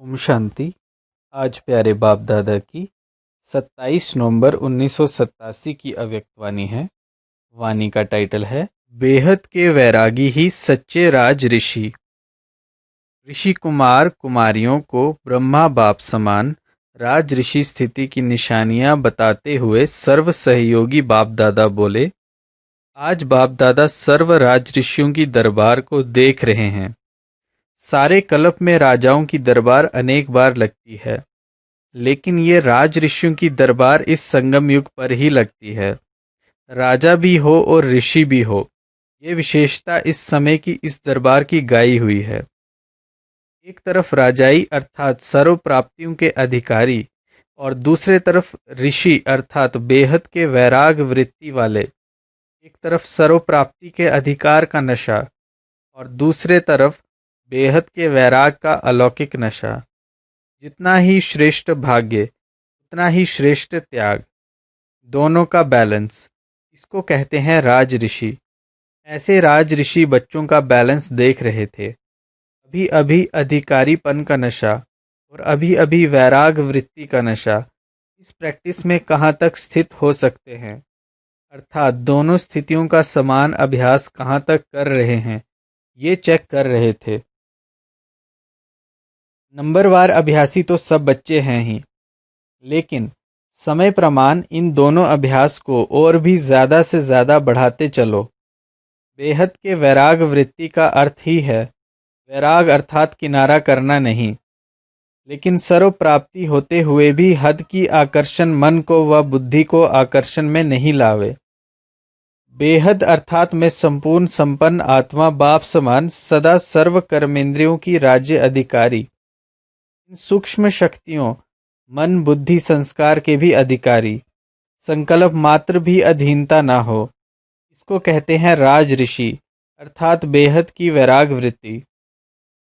ओम शांति। आज प्यारे बाप दादा की 27 नवंबर 1987 की अव्यक्तवाणी है। वाणी का टाइटल है बेहद के वैरागी ही सच्चे राज ऋषि। ऋषि कुमार कुमारियों को ब्रह्मा बाप समान राज ऋषि स्थिति की निशानियां बताते हुए सर्व सहयोगी बाप दादा बोले, आज बाप दादा सर्व राज ऋषियों की दरबार को देख रहे हैं। सारे कल्प में राजाओं की दरबार अनेक बार लगती है, लेकिन ये राज ऋषियों की दरबार इस संगम युग पर ही लगती है। राजा भी हो और ऋषि भी हो, ये विशेषता इस समय की इस दरबार की गाई हुई है। एक तरफ राजाई अर्थात सर्व प्राप्तियों के अधिकारी और दूसरे तरफ ऋषि अर्थात बेहद के वैराग वृत्ति वाले। एक तरफ सर्व प्राप्ति के अधिकार का नशा और दूसरे तरफ बेहद के वैराग का अलौकिक नशा। जितना ही श्रेष्ठ भाग्य उतना ही श्रेष्ठ त्याग, दोनों का बैलेंस, इसको कहते हैं राज ऋषि। ऐसे राज ऋषि बच्चों का बैलेंस देख रहे थे। अभी अभी अधिकारीपन का नशा और अभी अभी वैराग वृत्ति का नशा, इस प्रैक्टिस में कहाँ तक स्थित हो सकते हैं, अर्थात दोनों स्थितियों का समान अभ्यास कहाँ तक कर रहे हैं, ये चेक कर रहे थे। नंबरवार अभ्यासी तो सब बच्चे हैं ही, लेकिन समय प्रमाण इन दोनों अभ्यास को और भी ज़्यादा से ज़्यादा बढ़ाते चलो। बेहद के वैराग वृत्ति का अर्थ ही है वैराग अर्थात किनारा करना नहीं, लेकिन सर्व प्राप्ति होते हुए भी हद की आकर्षण मन को व बुद्धि को आकर्षण में नहीं लावे। बेहद अर्थात में संपूर्ण संपन्न आत्मा बाप समान सदा सर्व कर्मेंद्रियों की राज्य अधिकारी, इन सूक्ष्म शक्तियों मन बुद्धि संस्कार के भी अधिकारी, संकल्प मात्र भी अधीनता ना हो, इसको कहते हैं राज ऋषि अर्थात बेहद की वैराग वृत्ति।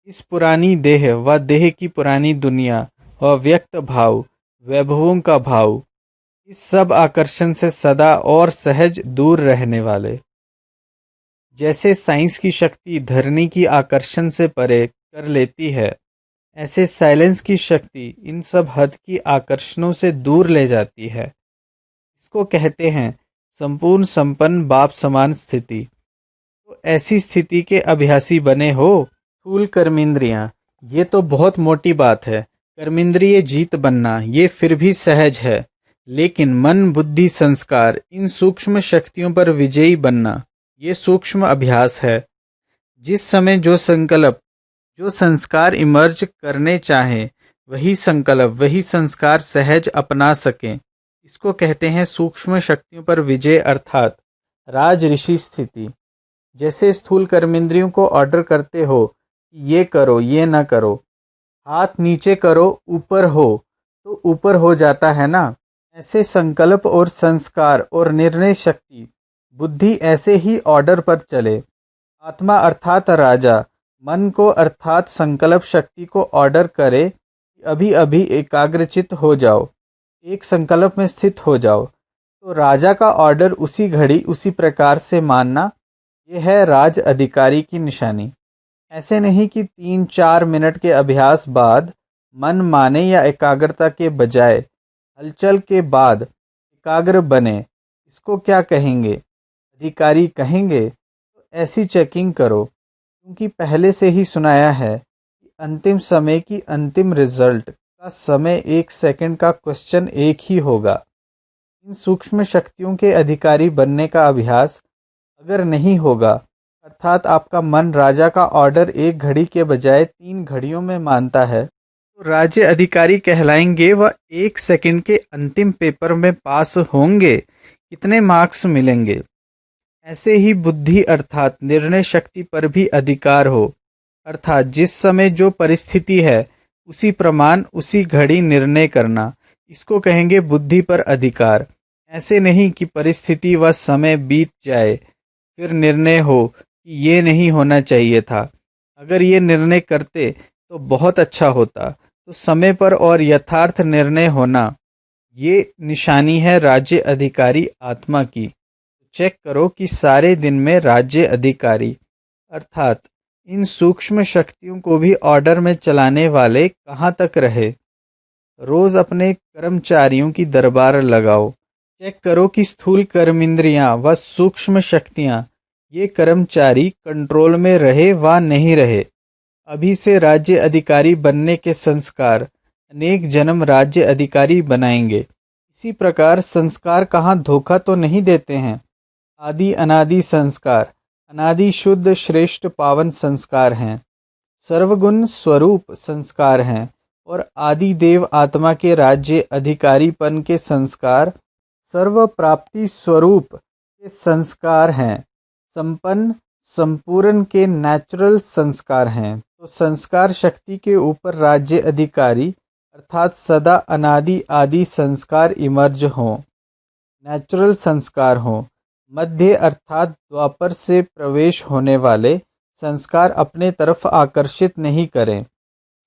इस पुरानी देह व देह की पुरानी दुनिया व व्यक्त भाव वैभवों का भाव, इस सब आकर्षण से सदा और सहज दूर रहने वाले। जैसे साइंस की शक्ति धरनी की आकर्षण से परे कर लेती है, ऐसे साइलेंस की शक्ति इन सब हद की आकर्षणों से दूर ले जाती है। इसको कहते हैं संपूर्ण संपन्न बाप समान स्थिति। तो ऐसी स्थिति के अभ्यासी बने हो। स्थूल कर्मेंद्रियां, ये तो बहुत मोटी बात है। कर्मेंद्रिय जीत बनना ये फिर भी सहज है, लेकिन मन बुद्धि संस्कार इन सूक्ष्म शक्तियों पर विजयी बनना ये सूक्ष्म अभ्यास है। जिस समय जो संकल्प जो संस्कार इमर्ज करने चाहें, वही संकल्प वही संस्कार सहज अपना सकें, इसको कहते हैं सूक्ष्म शक्तियों पर विजय अर्थात राज ऋषि स्थिति। जैसे स्थूल कर्मेंद्रियों को ऑर्डर करते हो कि ये करो ये ना करो, हाथ नीचे करो ऊपर हो, तो ऊपर हो जाता है ना। ऐसे संकल्प और संस्कार और निर्णय शक्ति बुद्धि ऐसे ही ऑर्डर पर चले। आत्मा अर्थात राजा मन को अर्थात संकल्प शक्ति को ऑर्डर करे कि अभी अभी एकाग्रचित हो जाओ, एक संकल्प में स्थित हो जाओ, तो राजा का ऑर्डर उसी घड़ी उसी प्रकार से मानना, यह है राज अधिकारी की निशानी। ऐसे नहीं कि 3-4 मिनट के अभ्यास बाद मन माने या एकाग्रता के बजाय हलचल के बाद एकाग्र बने, इसको क्या कहेंगे? अधिकारी कहेंगे। तो ऐसी चेकिंग करो, क्योंकि पहले से ही सुनाया है कि अंतिम समय की अंतिम रिजल्ट का समय 1 सेकंड का क्वेश्चन एक ही होगा। इन सूक्ष्म शक्तियों के अधिकारी बनने का अभ्यास अगर नहीं होगा, अर्थात आपका मन राजा का ऑर्डर 1 घड़ी के बजाय 3 घड़ियों में मानता है, तो राज्य अधिकारी कहलाएंगे व 1 सेकंड के अंतिम पेपर में पास होंगे, कितने मार्क्स मिलेंगे? ऐसे ही बुद्धि अर्थात निर्णय शक्ति पर भी अधिकार हो, अर्थात जिस समय जो परिस्थिति है उसी प्रमाण उसी घड़ी निर्णय करना, इसको कहेंगे बुद्धि पर अधिकार। ऐसे नहीं कि परिस्थिति व समय बीत जाए फिर निर्णय हो कि ये नहीं होना चाहिए था, अगर ये निर्णय करते तो बहुत अच्छा होता। तो समय पर और यथार्थ निर्णय होना, ये निशानी है राज्य अधिकारी आत्मा की। चेक करो कि सारे दिन में राज्य अधिकारी अर्थात इन सूक्ष्म शक्तियों को भी ऑर्डर में चलाने वाले कहाँ तक रहे? रोज अपने कर्मचारियों की दरबार लगाओ, चेक करो कि स्थूल कर्मेंद्रियां व सूक्ष्म शक्तियां, ये कर्मचारी कंट्रोल में रहे व नहीं रहे। अभी से राज्य अधिकारी बनने के संस्कार अनेक जन्म राज्य अधिकारी बनाएंगे। इसी प्रकार संस्कार कहाँ धोखा तो नहीं देते हैं। आदि अनादि संस्कार अनादि शुद्ध श्रेष्ठ पावन संस्कार हैं, सर्वगुण स्वरूप संस्कार हैं और आदि देव आत्मा के राज्य अधिकारीपन के संस्कार सर्व प्राप्ति स्वरूप के संस्कार हैं, संपन्न संपूर्ण के नेचुरल संस्कार हैं। तो संस्कार शक्ति के ऊपर राज्य अधिकारी अर्थात सदा अनादि आदि संस्कार इमर्ज हों, नेचुरल संस्कार हों। मध्य अर्थात द्वापर से प्रवेश होने वाले संस्कार अपने तरफ आकर्षित नहीं करें,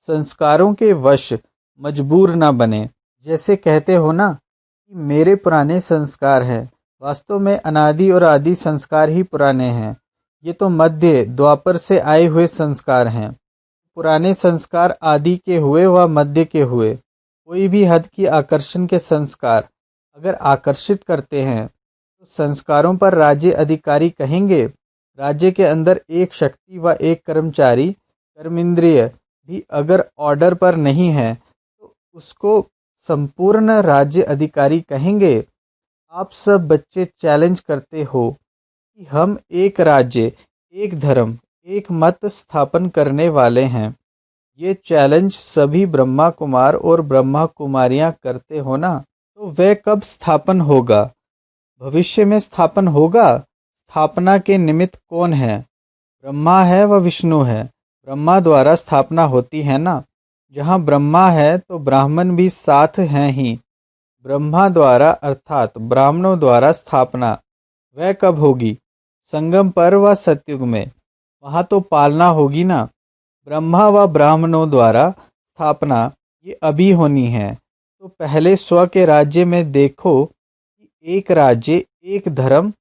संस्कारों के वश मजबूर न बने। जैसे कहते हो ना कि मेरे पुराने संस्कार हैं, वास्तव में अनादि और आदि संस्कार ही पुराने हैं। ये तो मध्य द्वापर से आए हुए संस्कार हैं। पुराने संस्कार आदि के हुए व मध्य के हुए। कोई भी हद की आकर्षण के संस्कार अगर आकर्षित करते हैं तो संस्कारों पर राज्य अधिकारी कहेंगे। राज्य के अंदर एक शक्ति व एक कर्मचारी कर्मेंद्रिय भी अगर ऑर्डर पर नहीं है तो उसको संपूर्ण राज्य अधिकारी कहेंगे। आप सब बच्चे चैलेंज करते हो कि हम एक राज्य, एक धर्म, एक मत स्थापन करने वाले हैं। ये चैलेंज सभी ब्रह्मा कुमार और ब्रह्मा कुमारियां करते हो ना, तो वह कब स्थापन होगा? भविष्य में स्थापन होगा। स्थापना के निमित्त कौन है? ब्रह्मा है व विष्णु है। ब्रह्मा द्वारा स्थापना होती है ना। जहाँ ब्रह्मा है तो ब्राह्मण भी साथ हैं ही। ब्रह्मा द्वारा अर्थात ब्राह्मणों द्वारा स्थापना वह कब होगी? संगम पर व सतयुग में। वहाँ तो पालना होगी ना। ब्रह्मा व ब्राह्मणों द्वारा स्थापना ये अभी होनी है। तो पहले स्व के राज्य में देखो कि एक राज्य, एक धर्म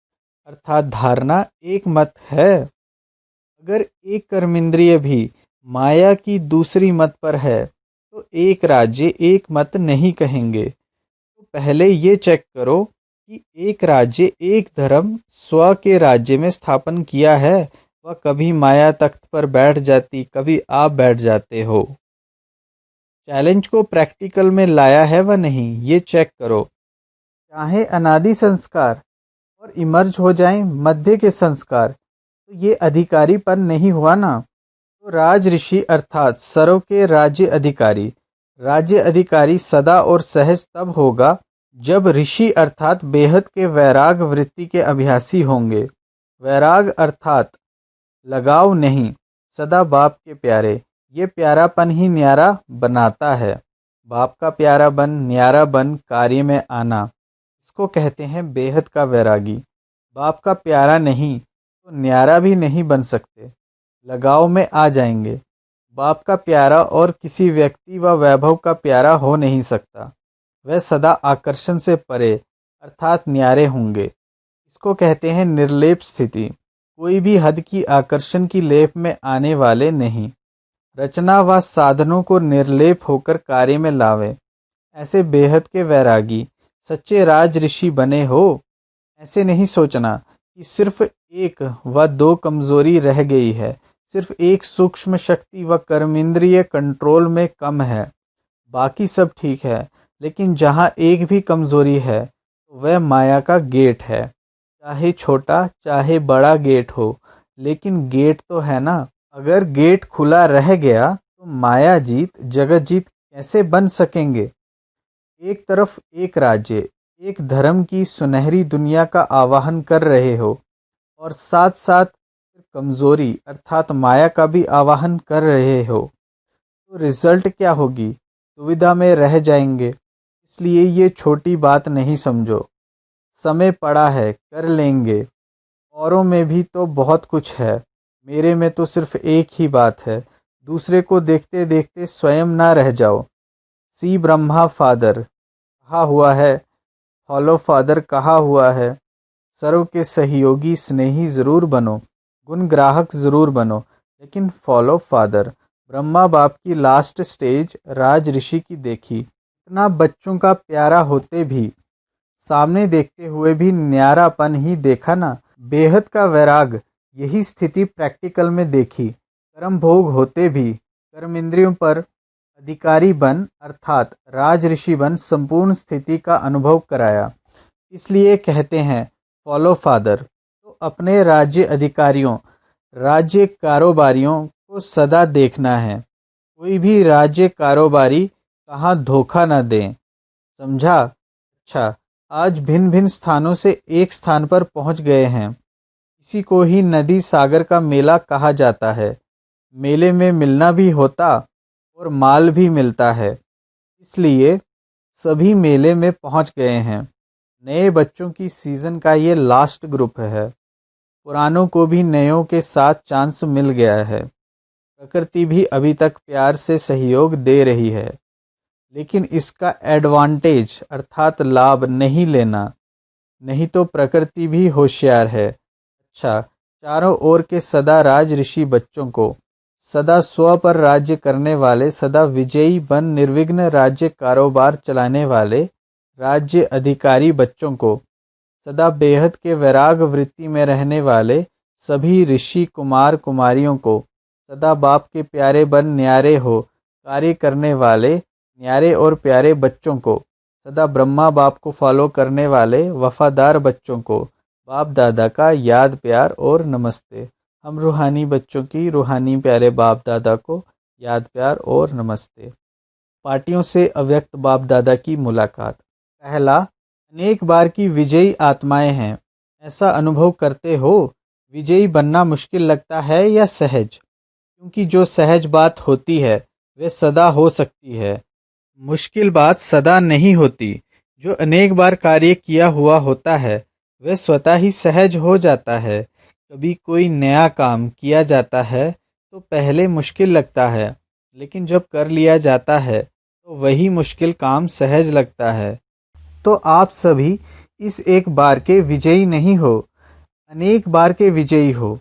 अर्थात धारणा, एक मत है। अगर एक कर्मेंद्रिय भी माया की दूसरी मत पर है तो एक राज्य, एक मत नहीं कहेंगे। तो पहले ये चेक करो कि एक राज्य, एक धर्म स्व के राज्य में स्थापन किया है वह कभी माया तख्त पर बैठ जाती, कभी आप बैठ जाते हो। चैलेंज को प्रैक्टिकल में लाया है व नहीं, ये चेक करो। चाहे अनादि संस्कार और इमर्ज हो जाएं मध्य के संस्कार, तो ये अधिकारीपन नहीं हुआ ना। तो राज ऋषि अर्थात सर्व के राज्य अधिकारी सदा और सहज तब होगा जब ऋषि अर्थात बेहद के वैराग वृत्ति के अभ्यासी होंगे। वैराग अर्थात लगाव नहीं, सदा बाप के प्यारे। ये प्यारापन ही न्यारा बनाता है। बाप का प्यारा बन, न्यारा बन कार्य में आना, इसको कहते हैं बेहद का वैरागी। बाप का प्यारा नहीं तो न्यारा भी नहीं बन सकते, लगाव में आ जाएंगे। बाप का प्यारा और किसी व्यक्ति व वैभव का प्यारा हो नहीं सकता। वह सदा आकर्षण से परे अर्थात न्यारे होंगे। इसको कहते हैं निर्लेप स्थिति। कोई भी हद की आकर्षण की लेप में आने वाले नहीं। रचना व साधनों को निर्लेप होकर कार्य में लावे। ऐसे बेहद के वैरागी सच्चे राज ऋषि बने हो। ऐसे नहीं सोचना कि सिर्फ एक व दो कमजोरी रह गई है, सिर्फ एक सूक्ष्म शक्ति व कर्मेंद्रिय कंट्रोल में कम है, बाकी सब ठीक है। लेकिन जहाँ एक भी कमजोरी है तो वह माया का गेट है। चाहे छोटा चाहे बड़ा गेट हो, लेकिन गेट तो है ना। अगर गेट खुला रह गया तो माया जीत जगत जीत कैसे बन सकेंगे? एक तरफ एक राज्य, एक धर्म की सुनहरी दुनिया का आवाहन कर रहे हो और साथ साथ कमजोरी अर्थात माया का भी आवाहन कर रहे हो, तो रिजल्ट क्या होगी? दुविधा में रह जाएंगे। इसलिए ये छोटी बात नहीं समझो। समय पड़ा है, कर लेंगे। औरों में भी तो बहुत कुछ है, मेरे में तो सिर्फ एक ही बात है। दूसरे को देखते देखते स्वयं ना रह जाओ। सी ब्रह्मा फादर कहा हुआ है, फॉलो फादर कहा हुआ है। सर्व के सहयोगी स्नेही जरूर बनो, गुण ग्राहक जरूर बनो, लेकिन फॉलो फादर ब्रह्मा बाप की लास्ट स्टेज राज ऋषि की देखी। इतना बच्चों का प्यारा होते भी, सामने देखते हुए भी न्यारापन ही देखा ना। बेहद का वैराग, यही स्थिति प्रैक्टिकल में देखी। कर्म भोग होते भी कर्म इंद्रियों पर अधिकारी बन अर्थात राज ऋषि बन संपूर्ण स्थिति का अनुभव कराया। इसलिए कहते हैं फॉलो फादर। तो अपने राज्य अधिकारियों, राज्य कारोबारियों को सदा देखना है। कोई भी राज्य कारोबारी कहाँ धोखा न दें, समझा। अच्छा, आज भिन्न भिन्न स्थानों से एक स्थान पर पहुंच गए हैं। इसी को ही नदी सागर का मेला कहा जाता है। मेले में मिलना भी होता और माल भी मिलता है, इसलिए सभी मेले में पहुंच गए हैं। नए बच्चों की सीजन का ये लास्ट ग्रुप है। पुरानों को भी नयों के साथ चांस मिल गया है। प्रकृति भी अभी तक प्यार से सहयोग दे रही है, लेकिन इसका एडवांटेज अर्थात लाभ नहीं लेना, नहीं तो प्रकृति भी होशियार है। अच्छा, चारों ओर के सदा राज ऋषि बच्चों को, सदा स्व पर राज्य करने वाले, सदा विजयी बन निर्विघ्न राज्य कारोबार चलाने वाले राज्य अधिकारी बच्चों को, सदा बेहद के वैराग वृत्ति में रहने वाले सभी ऋषि कुमार कुमारियों को, सदा बाप के प्यारे बन न्यारे हो कार्य करने वाले न्यारे और प्यारे बच्चों को, सदा ब्रह्मा बाप को फॉलो करने वाले वफादार बच्चों को बाप दादा का याद प्यार और नमस्ते। हम रूहानी बच्चों की रूहानी प्यारे बाप दादा को याद प्यार और नमस्ते। पार्टियों से अव्यक्त बाप दादा की मुलाकात। पहला, अनेक बार की विजयी आत्माएं हैं, ऐसा अनुभव करते हो। विजयी बनना मुश्किल लगता है या सहज? क्योंकि जो सहज बात होती है वह सदा हो सकती है, मुश्किल बात सदा नहीं होती। जो अनेक बार कार्य किया हुआ होता है वह स्वतः ही सहज हो जाता है। कभी कोई नया काम किया जाता है तो पहले मुश्किल लगता है, लेकिन जब कर लिया जाता है तो वही मुश्किल काम सहज लगता है। तो आप सभी इस एक बार के विजयी नहीं हो, अनेक बार के विजयी हो।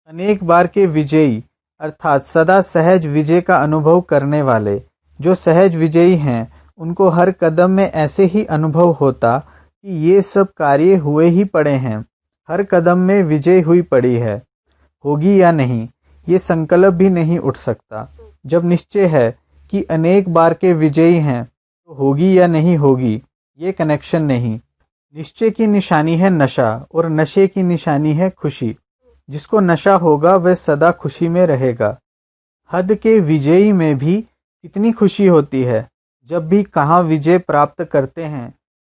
अनेक बार के विजयी अर्थात सदा सहज विजय का अनुभव करने वाले। जो सहज विजयी हैं उनको हर कदम में ऐसे ही अनुभव होता कि ये सब कार्य हुए ही पड़े हैं, हर कदम में विजय हुई पड़ी है। होगी या नहीं, ये संकल्प भी नहीं उठ सकता। जब निश्चय है कि अनेक बार के विजयी हैं तो होगी या नहीं होगी, ये कनेक्शन नहीं। निश्चय की निशानी है नशा और नशे की निशानी है खुशी। जिसको नशा होगा वह सदा खुशी में रहेगा। हद के विजयी में भी कितनी खुशी होती है। जब भी कहाँ विजय प्राप्त करते हैं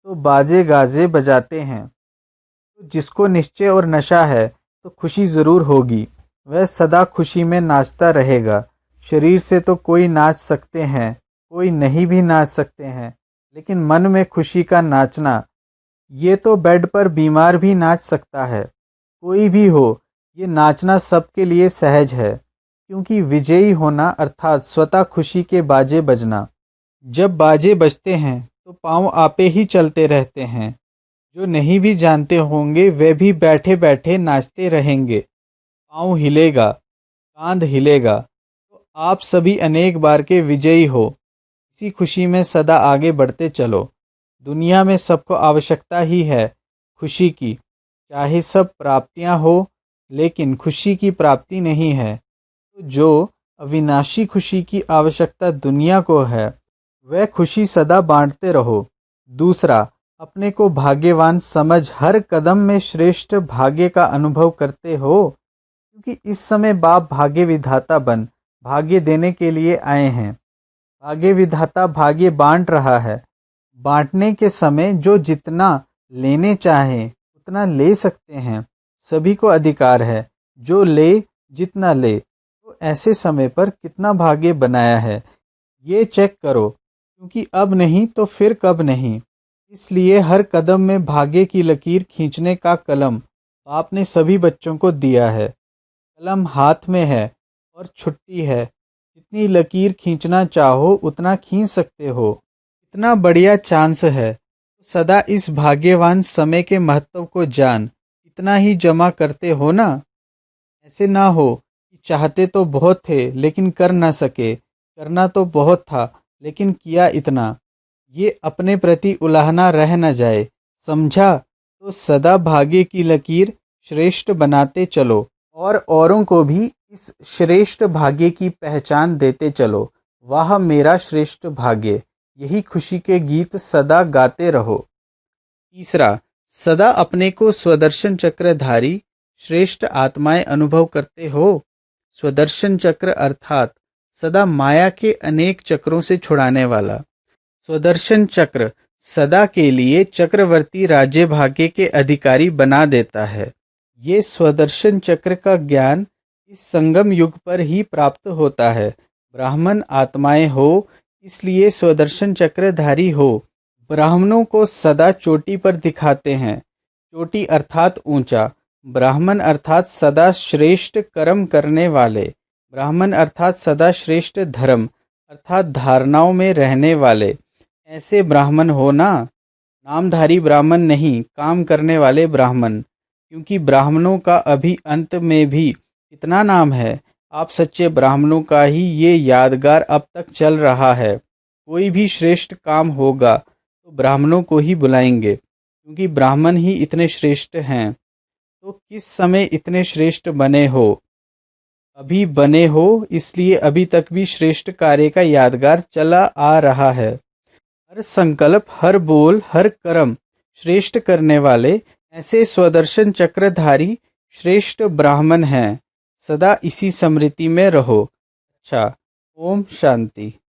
तो बाजे गाजे बजाते हैं। तो जिसको निश्चय और नशा है तो खुशी ज़रूर होगी, वह सदा खुशी में नाचता रहेगा। शरीर से तो कोई नाच सकते हैं, कोई नहीं भी नाच सकते हैं, लेकिन मन में खुशी का नाचना, ये तो बेड पर बीमार भी नाच सकता है। कोई भी हो, ये नाचना सबके लिए सहज है, क्योंकि विजयी होना अर्थात स्वतः खुशी के बाजे बजना। जब बाजे बजते हैं तो पाँव आपे ही चलते रहते हैं। जो नहीं भी जानते होंगे वे भी बैठे बैठे नाचते रहेंगे। पाँव हिलेगा, कांध हिलेगा। तो आप सभी अनेक बार के विजयी हो। इसी खुशी में सदा आगे बढ़ते चलो। दुनिया में सबको आवश्यकता ही है खुशी की, चाहे सब प्राप्तियां हो, लेकिन खुशी की प्राप्ति नहीं है। तो जो अविनाशी खुशी की आवश्यकता दुनिया को है, वह खुशी सदा बांटते रहो। दूसरा, अपने को भाग्यवान समझ हर कदम में श्रेष्ठ भाग्य का अनुभव करते हो, क्योंकि इस समय बाप भाग्य विधाता बन भाग्य देने के लिए आए हैं। भाग्य विधाता भाग्य बांट रहा है। बांटने के समय जो जितना लेने चाहे उतना ले सकते हैं। सभी को अधिकार है, जो ले जितना ले। तो ऐसे समय पर कितना भाग्य बनाया है, ये चेक करो, क्योंकि अब नहीं तो फिर कब नहीं। इसलिए हर कदम में भाग्य की लकीर खींचने का कलम बाप ने सभी बच्चों को दिया है। कलम हाथ में है और छुट्टी है। जितनी लकीर खींचना चाहो उतना खींच सकते हो। इतना बढ़िया चांस है, तो सदा इस भाग्यवान समय के महत्व को जान। इतना ही जमा करते हो ना। ऐसे ना हो कि चाहते तो बहुत थे लेकिन कर न सके, करना तो बहुत था लेकिन किया इतना। ये अपने प्रति उलाहना रह न जाए, समझा? तो सदा भाग्य की लकीर श्रेष्ठ बनाते चलो और औरों को भी इस श्रेष्ठ भाग्य की पहचान देते चलो। वाह मेरा श्रेष्ठ भाग्य, यही खुशी के गीत सदा गाते रहो। तीसरा, सदा अपने को स्वदर्शन चक्रधारी श्रेष्ठ आत्माएं अनुभव करते हो। स्वदर्शन चक्र अर्थात सदा माया के अनेक चक्रों से छुड़ाने वाला। स्वदर्शन चक्र सदा के लिए चक्रवर्ती राज्य भाग्य के अधिकारी बना देता है। ये स्वदर्शन चक्र का ज्ञान इस संगम युग पर ही प्राप्त होता है। ब्राह्मण आत्माएं हो इसलिए स्वदर्शन चक्रधारी हो। ब्राह्मणों को सदा चोटी पर दिखाते हैं। चोटी अर्थात ऊंचा। ब्राह्मण अर्थात सदा श्रेष्ठ कर्म करने वाले। ब्राह्मण अर्थात सदा श्रेष्ठ धर्म अर्थात धारणाओं में रहने वाले। ऐसे ब्राह्मण हो ना, नामधारी ब्राह्मण नहीं, काम करने वाले ब्राह्मण। क्योंकि ब्राह्मणों का अभी अंत में भी इतना नाम है। आप सच्चे ब्राह्मणों का ही ये यादगार अब तक चल रहा है। कोई भी श्रेष्ठ काम होगा तो ब्राह्मणों को ही बुलाएंगे, क्योंकि ब्राह्मण ही इतने श्रेष्ठ हैं। तो किस समय इतने श्रेष्ठ बने हो? अभी बने हो, इसलिए अभी तक भी श्रेष्ठ कार्य का यादगार चला आ रहा है। हर संकल्प, हर बोल, हर कर्म श्रेष्ठ करने वाले ऐसे स्वदर्शन चक्रधारी श्रेष्ठ ब्राह्मण हैं। सदा इसी स्मृति में रहो। अच्छा, ओम शांति।